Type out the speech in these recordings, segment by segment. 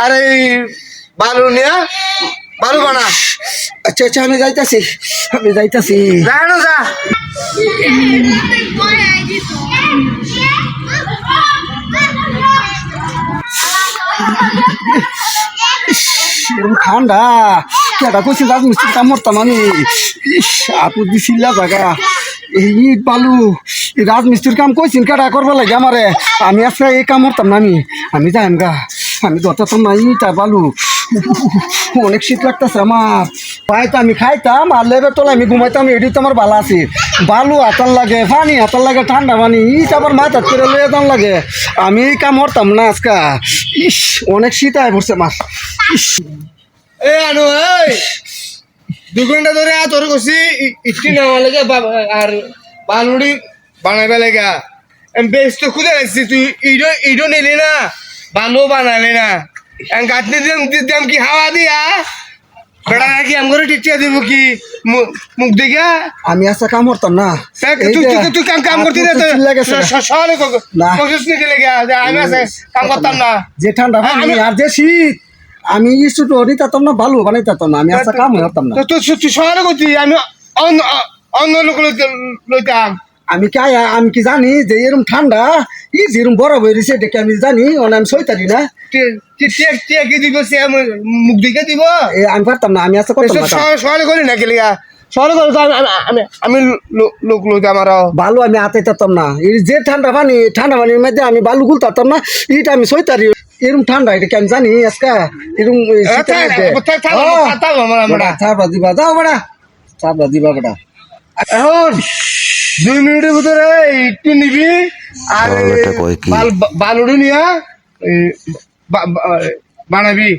আরে বালু নিয়া বালু বানা। আচ্ছা আচ্ছা আমি যাইতাছি জানো যা ঠান্ডা কেটা কইছি রাজমিস্ত্রি কাম করতাম আমি। আপু দিছিলা জায়গা এই ইট বালু রাজমিস্ত্রির কাম কইছেন কেটা করবা লাগে আমারে। আমি আজকে এই কাম করতাম না আমি যাইম গা। আমি ধরতাম না ইটা বালু। অনেক শীত লাগতেছে আমার। পাইতো আমি খাইতাম আর লেবের তলে আমি ঘুমাইতাম। এটি তো আমার ভালো আছে। বালু হাতার লাগে, পানি হাতার লাগে, ঠান্ডা পানি ইট আবার মাথার করে লইয়া দাম লাগে। আমি এই কাম করতাম না আজকা। অনেক শীত আয় পড়ছে আমার। আনু 2 ঘন্টা ধরে তোর কছি ইটি নেওয়া লাগে আর বালুড়ি বানাইবা লাগা। বেশ তো খুঁজে আসছি তুই ইডো নিলি না, বালু বানালি না। গাঁথনি দিলাম কি হাওয়া দিয়া বেড়া নাকি আম করে টিটিয়া দিব কি মুখ দিকে। আমি আজকে কাম করতাম না। তুই কাম করতি না আমি কাম করতাম না। যে ঠান্ডা পানি আর যে শীত আমি ইস্টুটো নিতাম না, বালু বানাইতাম না। আমি আজকে কাম করতাম না। তুই শহরে করছি আমি অন্য লোক লইতাম। আমি কি জানি যে এরকম ঠান্ডা যেরকম বরফ হয়ে রয়েছে দেখে আমি জানি। আমি সইতারি না কি দিব মুখ দিকে দিব। আমি পারতাম না। আমি আজকে করতাম না। শহরে করি না গেলে শহরে করে আমি লোক লইতাম আরো বালু আমি হাতাইতাম না। এই যে ঠান্ডা পানির মধ্যে আমি বালু গুলতাম না। এটা আমি সইতারি। এরকম ঠান্ডা এটা আমি জানি আজকে এরকম চাপড়া দিবা যাও বেড়া চাপড়া দিবা বেড়া। এখন 2 মিনিটের ভিতরে একটু নিবি আর বালুড়ি নিয়া বানাবি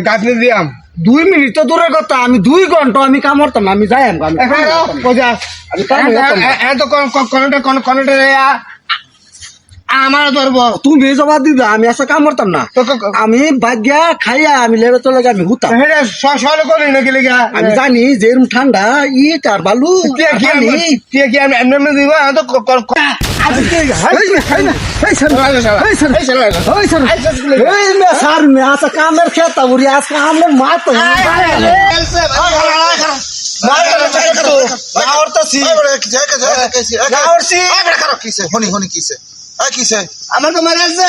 গাঁথনি দিয়াম। 2 মিনিট তো দূরের কথা। আমি 2 ঘন্টা আমি কাম করতাম না। আমি যাই আমার ধরবো তুমি জবাব দিবা। আমি আজকে কাম করতাম না। আমি ভাগ্যা খাইয়া আমি লেবে চলে আমি হুতাম। করি না গেলে আমি জানি যে এরকম ঠান্ডা ইট আর বালু দিব কামের খেতা বুড়ি আজকে আমার মা তো আমার তো মারা আছে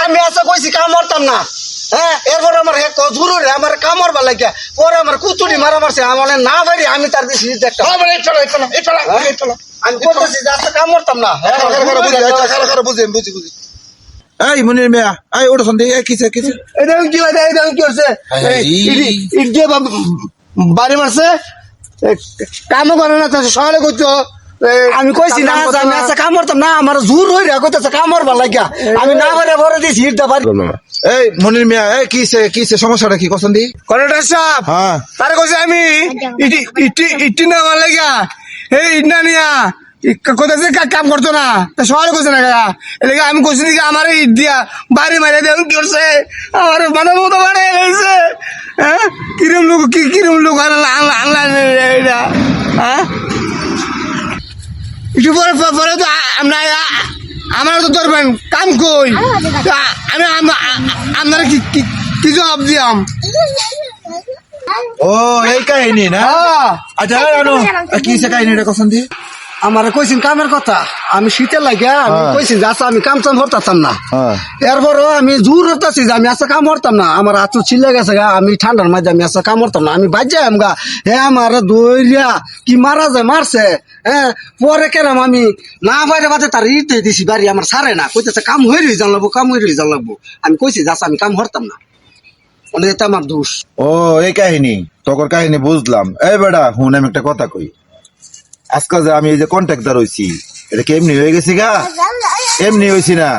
আমি আশা কইছি কাম করতাম না। হ্যাঁ এরপর আমার জরুরি আমার কামড় বা লাগিয়া পরে আমার কুতুরি মারা মারছে আমার না বাড়ি আমি তার বেশি একটা আমি বলতেছি যে আজকে কাম করতাম না। বুঝি এই মনির মিয়া এই ওটা সন্ধে কিসে এটা কি হচ্ছে ইট দিয়ে বাড়ি মারছে কামও করে না শহরে করছো। আমি কইছি না আমি আজকে কাম করতাম না। আমার জোর হইরা কইতেছে কামড় বা লাগিয়া আমি না বাড়ি ভরে দিয়েছি ইটটা বাড়ি। এই মনির মিয়া এই কিসে সমস্যাটা কি কসন্দি কন্ট্রাক্টর সাহেব তারে কইছে আমি ইটি নেওয়ার লাগা এই ইট না নিয়া কোথায় কাম করতো না শহরে করছে না এলাকা। আমি কইছি নাকি আমার ইট দিয়া বাড়ি মারিয়ে দিয়ে কি করছে আমার মানে মতো বানিয়ে গেছে। হ্যাঁ কিরম লোক আনলা এটা হ্যাঁ একটু পরে তো আমার তো ধরবেন কাম কই আমি আপনারা কি জবাব দিয়াম। ও এই কাহিনী না। আচ্ছা কিসে কাহিনীটা কসন্দি আমার কইছেন কামের কথা। আমি শীতে লাগিয়া আমি কইছি যে আচ্ছা আমি কাম চাম করতাম না। এরপরও আমি জোর হতাছি যে আমি আজকে কাম করতাম না। আমার হাত ছিলে গেছে গা। আমি ঠান্ডার মাঝে আমি আজকে কাম করতাম না। আমি বাজ্যা গা হ্যাঁ আমার দইরিয়া কি মারা যায় মারছে। হ্যাঁ পরে কেরাম আমি না বাইরে বাজে তার ইট দিছি বাড়ি আমার সারে না কইতেছে কাম হয়ে রই জান লাগবো আমি কইছি যে আচ্ছা আমি কাম করতাম না। এটা আমার দোষ। ও এই কাহিনী তোর কাহিনী বুঝলাম। এই বেড়া হুন আমি একটা কথা কই। আজকাল যে আমি এই যে কন্ট্রাক্টর হইছি এটা কি এমনি হয়ে গেছি গা? এমনি হয়েছি না।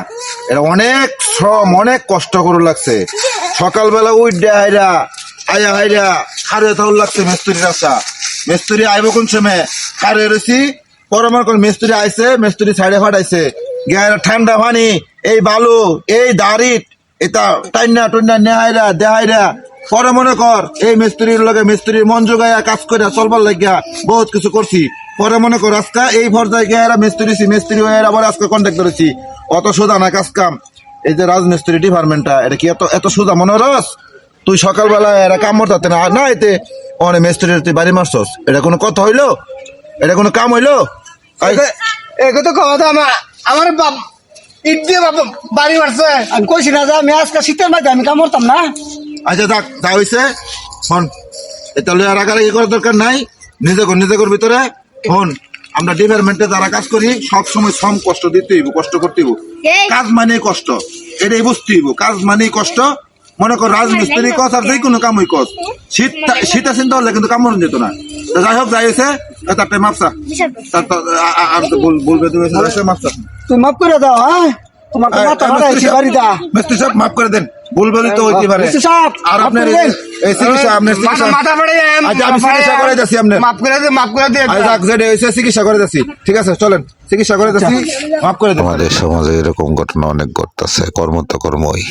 এটা অনেক শ্রম অনেক কষ্ট করে লাগছে। সকালবেলা উইডা হাইরা খারে তাহলে লাগছে মেস্তুরির আসা। মেস্তুরি আইব কোন সময় খারে রয়েছি পর আমার কোন মেস্তুরি আইছে মেস্তুরি সাইডে ফাটাইছে ঠান্ডা পানি এই বালু এই দাড়ি এটা টাইনা টুইনা নেহাইরা দেহাইরা পরে মনে কর এই মিস্ত্রির লগে মিস্ত্রির মন জোগাইয়া কাজ করে চলবার লাগিয়া বহুত কিছু করছি পরে মনে কর আজকে এই পর্যায়ে গিয়ে এরা মিস্ত্রি হয়ে আবার আজকে কন্ট্যাক্ট করেছি অত সোজা না কাজ কাম এই যে রাজমিস্ত্রি ডিপার্টমেন্টটা এটা কি এত সোজা মনে রস তুই সকালবেলা এরা কাম করতে না না এতে অনেক মিস্ত্রির তুই বাড়ি মারছস এটা কোনো কথা হইলো এটা কোনো কাম হইলো এগো তো কথা আমার বাপ ইট দিয়ে বাপ বাড়ি মারছে। আমি কইছি না যে আমি আজকে শীতের মাঝে আমি কাম করতাম না। আচ্ছা দেখ তা হয়েছে শোন এটা লইয়া রাগারাগি করার দরকার নাই নিজের ভিতরে শোন আমরা ডিপার্টমেন্টে যারা কাজ করি সব সময় শ্রম কষ্ট দিতে হইব কষ্ট করতে হইব কাজ মানেই কষ্ট এটাই বুঝতে হইব কাজ মানেই কষ্ট মনে কর রাজমিস্ত্রি কস আর যে কোনো কামই কস শীতে চিন্তা হলে কিন্তু কামড় যেত না তো যাই হোক যাই হয়েছে তার টাইম মাপসা আর বলবে তুমি মাপসা তুই মাফ করে দাও। হ্যাঁ তোমার তো মাথা ফাটাইছি বাড়িটা। মিস্ত্রি সাহেব মাফ করে দেন ভুল বলি তো হইতে পারে মিস্ত্রি সাহেব, আর মাফ আপনার করে দেন। এই চিকিৎসা আপনার মাথা পড়ে আচ্ছা আমি চিকিৎসা করে দিচ্ছি আপনার মাফ করে দে আচ্ছা যেটা হয়েছে চিকিৎসা করে দিচ্ছি ঠিক আছে চলেন চিকিৎসা করে দিচ্ছি মাফ করে দেন আমাদের সমাজে এরকম ঘটনা অনেক ঘটতেছে কর্ম তো কর্মই